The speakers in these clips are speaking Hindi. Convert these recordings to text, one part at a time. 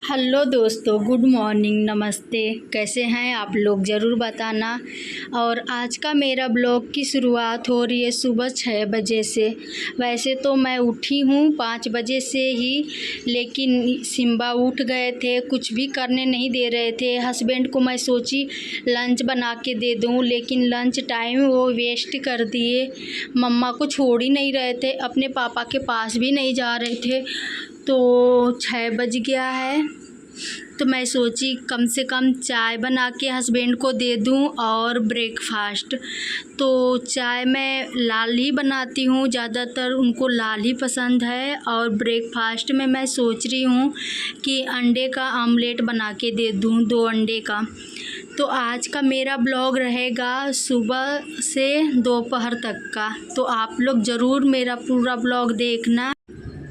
हेलो दोस्तों, गुड मॉर्निंग, नमस्ते। कैसे हैं आप लोग, ज़रूर बताना। और आज का मेरा ब्लॉग की शुरुआत हो रही है सुबह 6 बजे से। वैसे तो मैं उठी हूँ 5 बजे से ही, लेकिन सिम्बा उठ गए थे, कुछ भी करने नहीं दे रहे थे। हस्बैंड को मैं सोची लंच बना के दे दूँ, लेकिन लंच टाइम वो वेस्ट कर दिए। मम्मा को छोड़ ही नहीं रहे थे, अपने पापा के पास भी नहीं जा रहे थे। तो 6 बज गया है, तो मैं सोची कम से कम चाय बना के हस्बैंड को दे दूं और ब्रेकफास्ट। तो चाय मैं लाल ही बनाती हूँ, ज़्यादातर उनको लाल ही पसंद है। और ब्रेकफास्ट में मैं सोच रही हूँ कि अंडे का आमलेट बना के दे दूँ, 2 अंडे का। तो आज का मेरा ब्लॉग रहेगा सुबह से दोपहर तक का, तो आप लोग ज़रूर मेरा पूरा ब्लॉग देखना।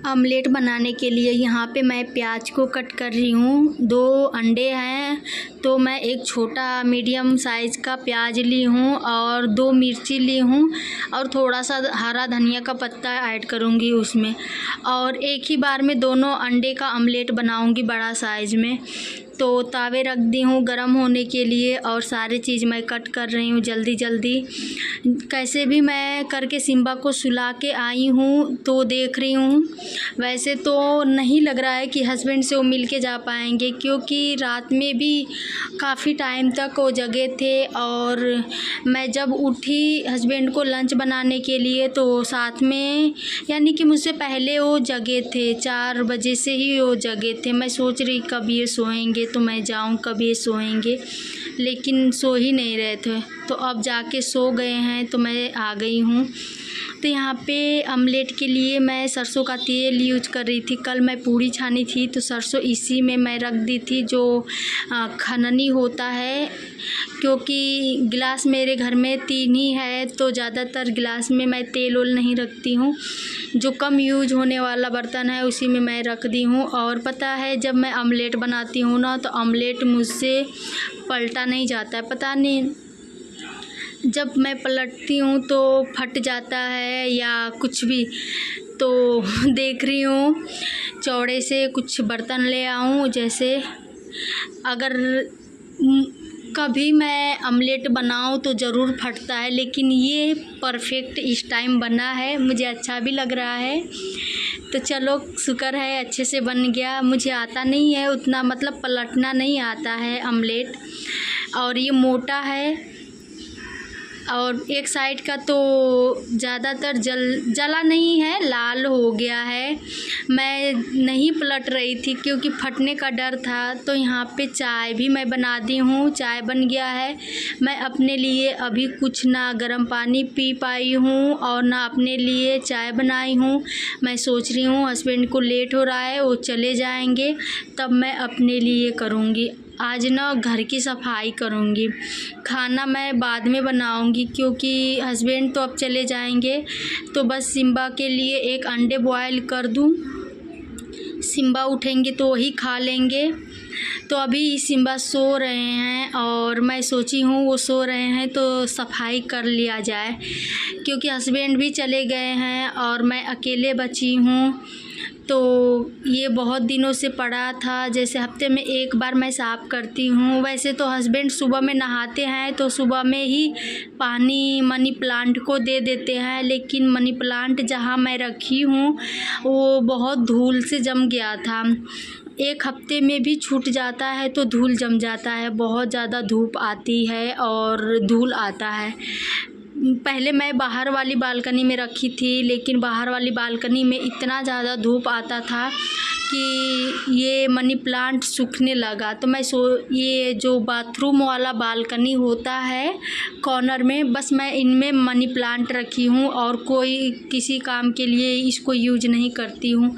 आमलेट बनाने के लिए यहाँ पे मैं प्याज को कट कर रही हूँ। 2 अंडे हैं, तो मैं एक छोटा मीडियम साइज़ का प्याज ली हूँ और 2 मिर्ची ली हूँ और थोड़ा सा हरा धनिया का पत्ता ऐड करूँगी उसमें। और एक ही बार में दोनों अंडे का आमलेट बनाऊँगी बड़ा साइज़ में। तो तावे रख दी हूँ गरम होने के लिए और सारी चीज़ मैं कट कर रही हूँ जल्दी जल्दी। कैसे भी मैं करके सिम्बा को सुला के आई हूँ, तो देख रही हूँ। वैसे तो नहीं लग रहा है कि हस्बैंड से वो मिल के जा पाएंगे, क्योंकि रात में भी काफ़ी टाइम तक वो जगे थे। और मैं जब उठी हस्बैंड को लंच बनाने के लिए, तो साथ में यानी कि मुझसे पहले वो जगे थे, 4 बजे से ही वो जगे थे। मैं सोच रही कब ये सोएंगे तो मैं जाऊं, कब ये सोएंगे, लेकिन सो ही नहीं रहे थे। तो अब जाके सो गए हैं, तो मैं आ गई हूँ। तो यहाँ पे आमलेट के लिए मैं सरसों का तेल यूज कर रही थी। कल मैं पूड़ी छानी थी, तो सरसों इसी में मैं रख दी थी, जो खननी होता है। क्योंकि गिलास मेरे घर में 3 ही है, तो ज़्यादातर गिलास में मैं तेल ओल नहीं रखती हूँ। जो कम यूज होने वाला बर्तन है उसी में मैं रख दी हूँ। और पता है, जब मैं आमलेट बनाती हूँ ना, तो आमलेट मुझसे पलटा नहीं जाता है, पता नहीं, जब मैं पलटती हूँ तो फट जाता है या कुछ भी। तो देख रही हूँ चौड़े से कुछ बर्तन ले आऊँ, जैसे अगर कभी मैं आमलेट बनाऊँ तो ज़रूर फटता है, लेकिन ये परफेक्ट इस टाइम बना है, मुझे अच्छा भी लग रहा है। तो चलो शुक्र है अच्छे से बन गया। मुझे आता नहीं है उतना, मतलब पलटना नहीं आता है आमलेट। और ये मोटा है, और एक साइड का तो ज़्यादातर जला नहीं है, लाल हो गया है। मैं नहीं पलट रही थी क्योंकि फटने का डर था। तो यहाँ पे चाय भी मैं बना दी हूँ, चाय बन गया है। मैं अपने लिए अभी कुछ ना गर्म पानी पी पाई हूँ और ना अपने लिए चाय बनाई हूँ। मैं सोच रही हूँ हस्बैंड को लेट हो रहा है, वो चले जाएंगे, तब मैं अपने लिए करूँगी। आज ना घर की सफाई करूँगी, खाना मैं बाद में बनाऊँगी, क्योंकि हस्बैंड तो अब चले जाएंगे। तो बस सिम्बा के लिए एक अंडे बॉयल कर दूँ, सिम्बा उठेंगे तो वही खा लेंगे। तो अभी सिम्बा सो रहे हैं और मैं सोची हूँ वो सो रहे हैं तो सफाई कर लिया जाए, क्योंकि हस्बैंड भी चले गए हैं और मैं अकेले बची हूँ। तो ये बहुत दिनों से पड़ा था, जैसे हफ्ते में एक बार मैं साफ़ करती हूँ। वैसे तो हस्बैंड सुबह में नहाते हैं, तो सुबह में ही पानी मनी प्लांट को दे देते हैं, लेकिन मनी प्लांट जहाँ मैं रखी हूँ वो बहुत धूल से जम गया था। 1 हफ्ते में भी छूट जाता है तो धूल जम जाता है, बहुत ज़्यादा धूप आती है और धूल आता है। पहले मैं बाहर वाली बालकनी में रखी थी, लेकिन बाहर वाली बालकनी में इतना ज़्यादा धूप आता था कि ये मनी प्लांट सूखने लगा। तो मैं ये जो बाथरूम वाला बालकनी होता है कॉर्नर में, बस मैं इनमें मनी प्लांट रखी हूँ और कोई किसी काम के लिए इसको यूज नहीं करती हूँ,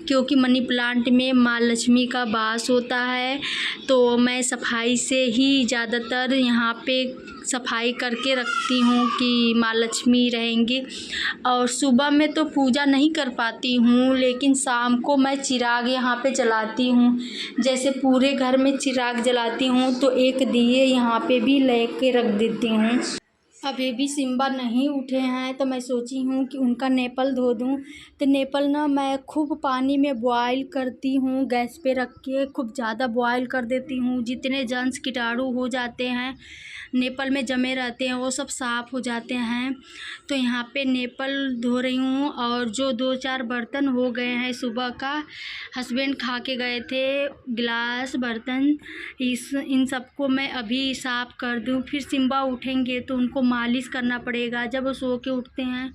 क्योंकि मनी प्लांट में माँ लक्ष्मी का वास होता है। तो मैं सफाई से ही ज़्यादातर यहाँ पे सफाई करके रखती हूँ कि माँ लक्ष्मी रहेंगी। और सुबह में तो पूजा नहीं कर पाती हूँ, लेकिन शाम को मैं चिराग यहाँ पे जलाती हूँ। जैसे पूरे घर में चिराग जलाती हूँ, तो एक दिए यहाँ पे भी लेके रख देती हूँ। अभी भी सिम्बा नहीं उठे हैं तो मैं सोची हूँ कि उनका नेपल धो दूँ। तो नेपल ना मैं खूब पानी में बॉयल करती हूँ, गैस पे रख के खूब ज़्यादा बॉयल कर देती हूँ। जितने जर्म्स कीटाणु हो जाते हैं नेपल में जमे रहते हैं वो सब साफ़ हो जाते हैं। तो यहाँ पे नेपल धो रही हूँ। और जो 2-4 बर्तन हो गए हैं सुबह का, हस्बैंड खा के गए थे गिलास बर्तन, इन सबको मैं अभी साफ़ कर दूँ। फिर सिम्बा उठेंगे तो उनको मालिश करना पड़ेगा। जब वो सो के उठते हैं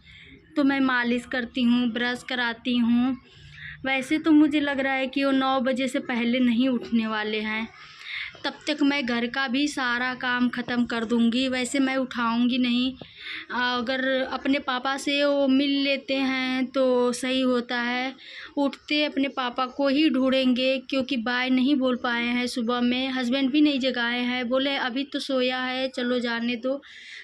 तो मैं मालिश करती हूँ, ब्रश कराती हूँ। वैसे तो मुझे लग रहा है कि वो 9 बजे से पहले नहीं उठने वाले हैं। तब तक मैं घर का भी सारा काम ख़त्म कर दूँगी। वैसे मैं उठाऊँगी नहीं। अगर अपने पापा से वो मिल लेते हैं तो सही होता है। उठते अपने पापा को ही ढूँढेंगे, क्योंकि बाय नहीं बोल पाए हैं सुबह में। हस्बैंड भी नहीं जगाए हैं, बोले अभी तो सोया है, चलो जाने दो,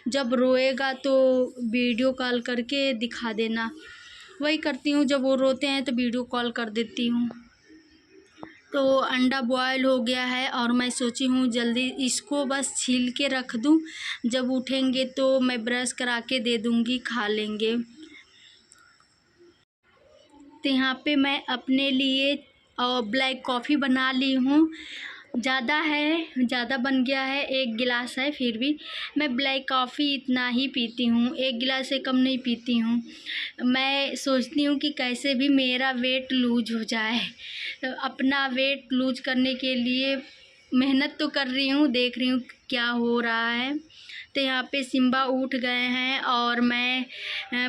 जब रोएगा तो वीडियो कॉल करके दिखा देना। वही करती हूँ, जब वो रोते हैं तो वीडियो कॉल कर देती हूँ। तो अंडा बॉयल हो गया है और मैं सोची हूँ जल्दी इसको बस छील के रख दूँ। जब उठेंगे तो मैं ब्रश करा के दे दूँगी, खा लेंगे। तो यहाँ पे मैं अपने लिए ब्लैक कॉफ़ी बना ली हूँ। ज़्यादा है, ज़्यादा बन गया है, 1 गिलास है, फिर भी मैं ब्लैक कॉफ़ी इतना ही पीती हूँ, 1 गिलास से कम नहीं पीती हूँ। मैं सोचती हूँ कि कैसे भी मेरा वेट लूज हो जाए। तो अपना वेट लूज करने के लिए मेहनत तो कर रही हूँ, देख रही हूँ क्या हो रहा है। तो यहाँ पे सिम्बा उठ गए हैं और मैं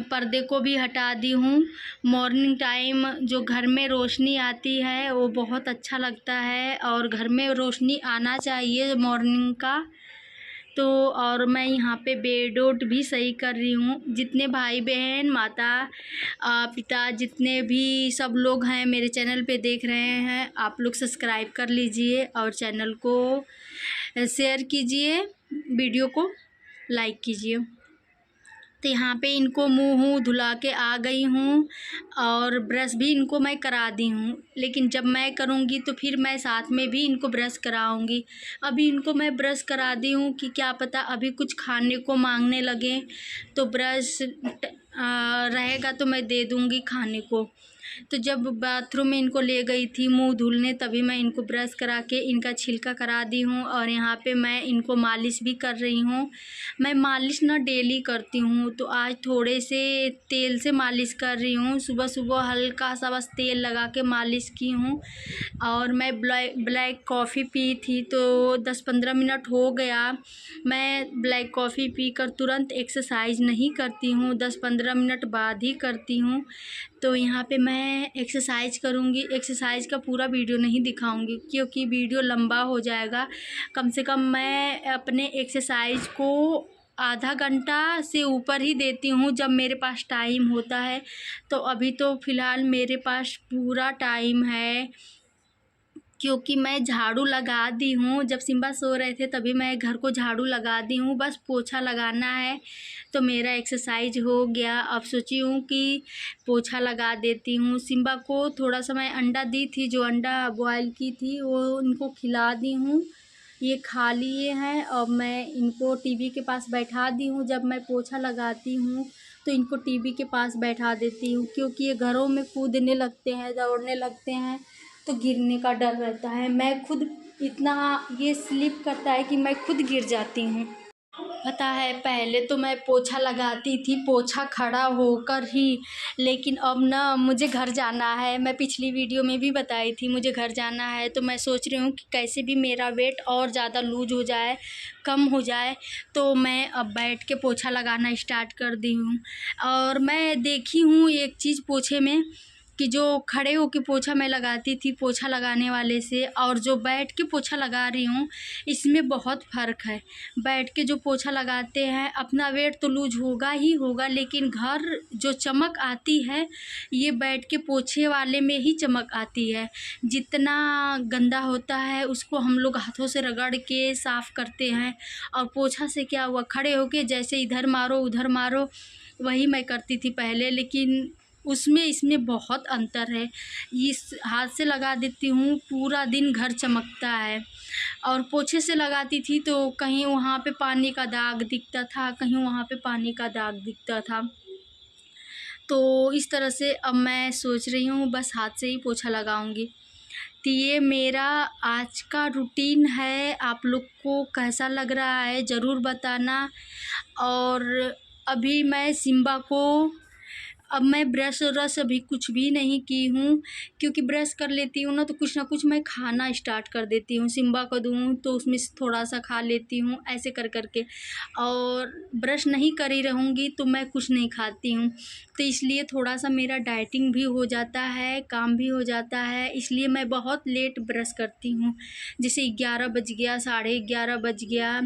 पर्दे को भी हटा दी हूँ। मॉर्निंग टाइम जो घर में रोशनी आती है वो बहुत अच्छा लगता है और घर में रोशनी आना चाहिए मॉर्निंग का। तो और मैं यहाँ पे बेड वोड भी सही कर रही हूँ। जितने भाई बहन माता पिता जितने भी सब लोग हैं मेरे चैनल पे देख रहे हैं, आप लोग सब्सक्राइब कर लीजिए और चैनल को शेयर कीजिए, वीडियो को लाइक कीजिए। तो यहाँ पे इनको मुँह धुला के आ गई हूँ और ब्रश भी इनको मैं करा दी हूँ। लेकिन जब मैं करूँगी तो फिर मैं साथ में भी इनको ब्रश कराऊँगी। अभी इनको मैं ब्रश करा दी हूँ कि क्या पता अभी कुछ खाने को मांगने लगें तो ब्रश रहेगा तो मैं दे दूँगी खाने को। तो जब बाथरूम में इनको ले गई थी मुंह धुलने तभी मैं इनको ब्रश करा के इनका छिलका करा दी हूँ। और यहाँ पे मैं इनको मालिश भी कर रही हूँ। मैं मालिश ना डेली करती हूँ, तो आज थोड़े से तेल से मालिश कर रही हूँ। सुबह सुबह हल्का सा बस तेल लगा के मालिश की हूँ। और मैं ब्लैक कॉफ़ी पी थी तो 10-15 मिनट हो गया। मैं ब्लैक कॉफ़ी पीकर तुरंत एक्सरसाइज नहीं करती हूँ, 10-15 मिनट बाद ही करती हूँ। तो यहाँ पे मैं एक्सरसाइज करूँगी। एक्सरसाइज का पूरा वीडियो नहीं दिखाऊँगी क्योंकि वीडियो लंबा हो जाएगा। कम से कम मैं अपने एक्सरसाइज को आधा घंटा से ऊपर ही देती हूँ जब मेरे पास टाइम होता है। तो अभी तो फ़िलहाल मेरे पास पूरा टाइम है, क्योंकि मैं झाड़ू लगा दी हूँ। जब सिम्बा सो रहे थे तभी मैं घर को झाड़ू लगा दी हूँ, बस पोछा लगाना है तो मेरा एक्सरसाइज हो गया। अब सोची हूँ कि पोछा लगा देती हूँ। सिम्बा को थोड़ा सा मैं अंडा दी थी, जो अंडा बॉयल की थी वो उनको खिला दी हूँ, ये खा लिए हैं। अब मैं इनको टीवी के पास बैठा दी हूँ। जब मैं पोछा लगाती हूँ तो इनको टीवी के पास बैठा देती हूँ, क्योंकि ये घरों में कूदने लगते हैं, दौड़ने लगते हैं तो गिरने का डर रहता है। मैं खुद इतना ये स्लिप करता है कि मैं खुद गिर जाती हूँ। पता है पहले तो मैं पोछा लगाती थी, पोछा खड़ा होकर ही, लेकिन अब ना मुझे घर जाना है। मैं पिछली वीडियो में भी बताई थी मुझे घर जाना है, तो मैं सोच रही हूँ कि कैसे भी मेरा वेट और ज़्यादा लूज हो जाए, कम हो जाए। तो मैं अब बैठ के पोछा लगाना स्टार्ट कर दी हूँ। और मैं देखी हूँ एक चीज़ पोछे में कि जो खड़े होके पोछा मैं लगाती थी पोछा लगाने वाले से और जो बैठ के पोछा लगा रही हूँ, इसमें बहुत फ़र्क है। बैठ के जो पोछा लगाते हैं अपना वेट तो लूज होगा ही होगा, लेकिन घर जो चमक आती है ये बैठ के पोछे वाले में ही चमक आती है। जितना गंदा होता है उसको हम लोग हाथों से रगड़ के साफ़ करते हैं, और पोछा से क्या हुआ, खड़े होके जैसे इधर मारो उधर मारो, वही मैं करती थी पहले। लेकिन उसमें इसमें बहुत अंतर है। इस हाथ से लगा देती हूँ पूरा दिन घर चमकता है, और पोछे से लगाती थी तो कहीं वहाँ पे पानी का दाग दिखता था, कहीं वहाँ पे पानी का दाग दिखता था। तो इस तरह से अब मैं सोच रही हूँ बस हाथ से ही पोछा लगाऊंगी। तो ये मेरा आज का रूटीन है। आप लोग को कैसा लग रहा है ज़रूर बताना। और अभी मैं सिम्बा को, अब मैं ब्रश व्रश अभी कुछ भी नहीं की हूँ, क्योंकि ब्रश कर लेती हूँ ना तो कुछ ना कुछ मैं खाना स्टार्ट कर देती हूँ। सिम्बा को दूँ तो उसमें से थोड़ा सा खा लेती हूँ, ऐसे कर कर के। और ब्रश नहीं करी रहूँगी तो मैं कुछ नहीं खाती हूँ, तो इसलिए थोड़ा सा मेरा डाइटिंग भी हो जाता है, काम भी हो जाता है, इसलिए मैं बहुत लेट ब्रश करती हूँ। जैसे 11 बज गया, 11:30 बज गया,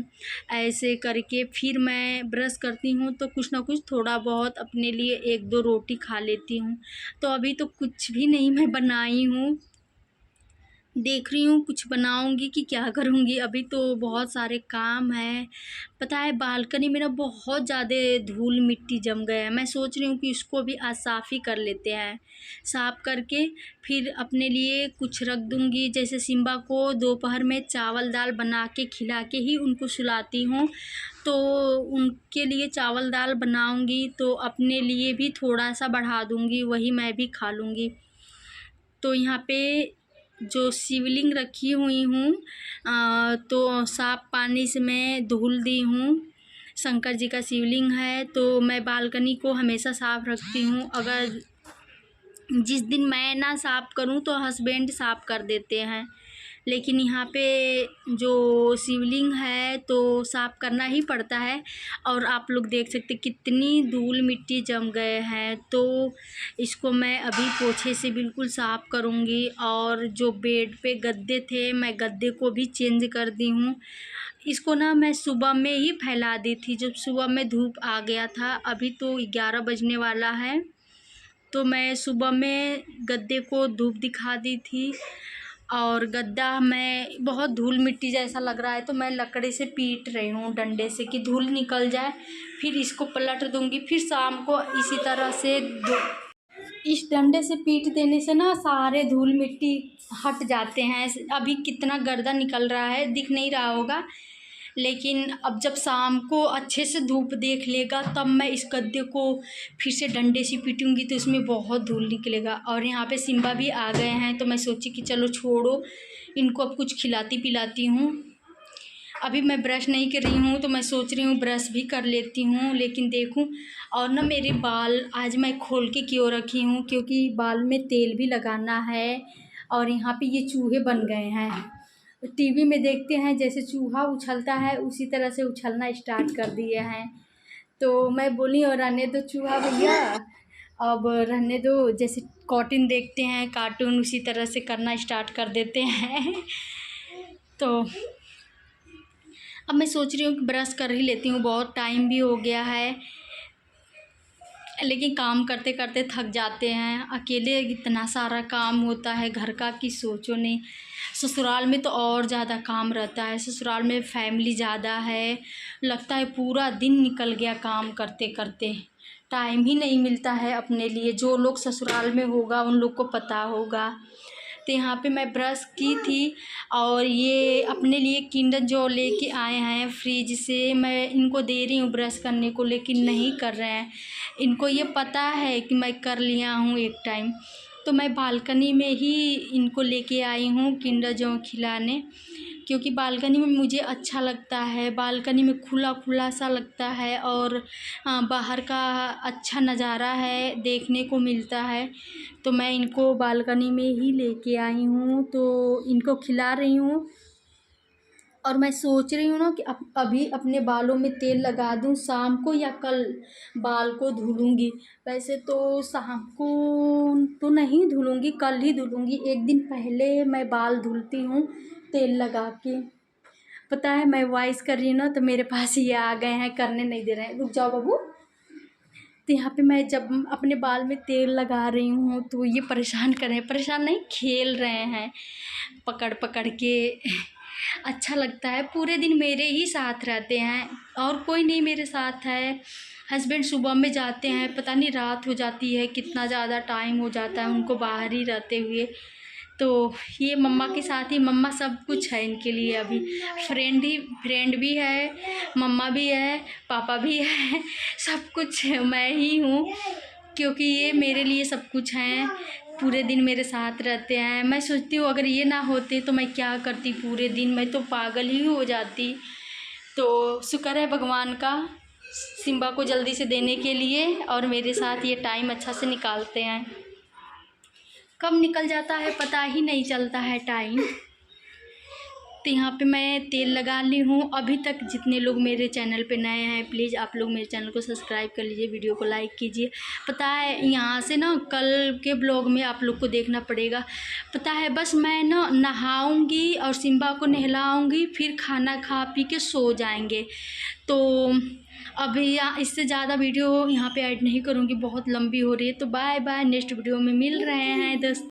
ऐसे करके फिर मैं ब्रश करती हूँ तो कुछ ना कुछ थोड़ा बहुत अपने लिए 1-2 रोटी खा लेती हूँ। तो अभी तो कुछ भी नहीं मैं बनाई हूँ, देख रही हूँ कुछ बनाऊँगी कि क्या करूँगी। अभी तो बहुत सारे काम हैं। पता है बालकनी में ना बहुत ज़्यादा धूल मिट्टी जम गया है। मैं सोच रही हूँ कि इसको भी आज साफ़ ही कर लेते हैं। साफ़ करके फिर अपने लिए कुछ रख दूँगी। जैसे सिम्बा को दोपहर में चावल दाल बना के खिला के ही उनको सुलाती हूँ, तो उनके लिए चावल दाल बनाऊँगी तो अपने लिए भी थोड़ा-सा बढ़ा दूँगी, वही मैं भी खा लूँगी। तो यहाँ पे जो शिवलिंग रखी हुई हूँ, तो साफ़ पानी से मैं धुल दी हूँ। शंकर जी का शिवलिंग है तो मैं बालकनी को हमेशा साफ़ रखती हूँ। अगर जिस दिन मैं ना साफ़ करूँ तो हस्बैंड साफ़ कर देते हैं, लेकिन यहाँ पे जो शिवलिंग है तो साफ़ करना ही पड़ता है। और आप लोग देख सकते कितनी धूल मिट्टी जम गए हैं, तो इसको मैं अभी पोछे से बिल्कुल साफ़ करूँगी। और जो बेड पे गद्दे थे मैं गद्दे को भी चेंज कर दी हूँ। इसको ना मैं सुबह में ही फैला दी थी जब सुबह में धूप आ गया था। अभी तो 11 बजने वाला है, तो मैं सुबह में गद्दे को धूप दिखा दी थी। और गद्दा मैं बहुत धूल मिट्टी जैसा लग रहा है तो मैं लकड़ी से पीट रही हूँ डंडे से कि धूल निकल जाए, फिर इसको पलट दूँगी। फिर शाम को इसी तरह से इस डंडे से पीट देने से ना सारे धूल मिट्टी हट जाते हैं। अभी कितना गर्दा निकल रहा है दिख नहीं रहा होगा, लेकिन अब जब शाम को अच्छे से धूप देख लेगा तब मैं इस गद्दे को फिर से डंडे से पीटूँगी तो इसमें बहुत धूल निकलेगा। और यहाँ पे सिम्बा भी आ गए हैं तो मैं सोची कि चलो छोड़ो, इनको अब कुछ खिलाती पिलाती हूँ। अभी मैं ब्रश नहीं कर रही हूँ तो मैं सोच रही हूँ ब्रश भी कर लेती हूँ, लेकिन देखूँ। और ना मेरे बाल आज मैं खोल के क्यों रखी हूँ, क्योंकि बाल में तेल भी लगाना है। और यहाँ पे ये चूहे बन गए हैं, टीवी में देखते हैं जैसे चूहा उछलता है उसी तरह से उछलना स्टार्ट कर दिए हैं। तो मैं बोली और रहने दो चूहा भैया, अब रहने दो, जैसे कार्टून देखते हैं कार्टून उसी तरह से करना स्टार्ट कर देते हैं। तो अब मैं सोच रही हूँ कि ब्रश कर ही लेती हूँ, बहुत टाइम भी हो गया है। लेकिन काम करते करते थक जाते हैं, अकेले इतना सारा काम होता है घर का कि सोचो नहीं। ससुराल में तो और ज़्यादा काम रहता है, ससुराल में फैमिली ज़्यादा है, लगता है पूरा दिन निकल गया काम करते करते, टाइम ही नहीं मिलता है अपने लिए। जो लोग ससुराल में होगा उन लोग को पता होगा। तो यहाँ पे मैं ब्रश की थी और ये अपने लिए किंडर जॉय लेके आए हैं फ्रिज से, मैं इनको दे रही हूँ ब्रश करने को, लेकिन नहीं कर रहे हैं। इनको ये पता है कि मैं कर लिया हूँ एक टाइम, तो मैं बालकनी में ही इनको लेके आई हूँ किंडर जॉय खिलाने, क्योंकि बालकनी में मुझे अच्छा लगता है। बालकनी में खुला खुला सा लगता है और बाहर का अच्छा नज़ारा है देखने को मिलता है। तो मैं इनको बालकनी में ही लेके आई हूँ, तो इनको खिला रही हूँ। और मैं सोच रही हूँ ना कि अभी अपने बालों में तेल लगा दूँ शाम को या कल बाल को धुलूँगी। वैसे तो शाम को तो नहीं धुलूँगी, कल ही धुलूँगी। एक दिन पहले मैं बाल धुलती हूँ तेल लगा के। पता है मैं वॉइस कर रही हूँ ना तो मेरे पास ये आ गए हैं, करने नहीं दे रहे हैं, रुक जाओ बाबू। तो यहाँ पे मैं जब अपने बाल में तेल लगा रही हूँ तो ये परेशान कर रहे हैं, परेशान नहीं खेल रहे हैं पकड़ पकड़ के। अच्छा लगता है, पूरे दिन मेरे ही साथ रहते हैं और कोई नहीं मेरे साथ है। हस्बैंड सुबह में जाते हैं, पता नहीं रात हो जाती है, कितना ज़्यादा टाइम हो जाता है उनको बाहर ही रहते हुए। तो ये मम्मा के साथ ही, मम्मा सब कुछ है इनके लिए अभी। फ्रेंड भी है, मम्मा भी है, पापा भी है, सब कुछ मैं ही हूँ, क्योंकि ये मेरे लिए सब कुछ हैं। पूरे दिन मेरे साथ रहते हैं। मैं सोचती हूँ अगर ये ना होते तो मैं क्या करती पूरे दिन, मैं तो पागल ही हो जाती। तो शुक्र है भगवान का सिम्बा को जल्दी से देने के लिए, और मेरे साथ ये टाइम अच्छा से निकालते हैं। कब निकल जाता है पता ही नहीं चलता है टाइम। तो यहाँ पे मैं तेल लगा ली हूँ। अभी तक जितने लोग मेरे चैनल पे नए हैं, प्लीज़ आप लोग मेरे चैनल को सब्सक्राइब कर लीजिए, वीडियो को लाइक कीजिए। पता है यहाँ से ना कल के ब्लॉग में आप लोग को देखना पड़ेगा। पता है बस मैं ना नहाऊँगी और सिम्बा को नहलाऊँगी, फिर खाना खा पी के सो जाएंगे। तो अभी इससे ज़्यादा वीडियो यहाँ पे ऐड नहीं करूँगी, बहुत लंबी हो रही है। तो बाय बाय, नेक्स्ट वीडियो में मिल रहे हैं दोस्तों।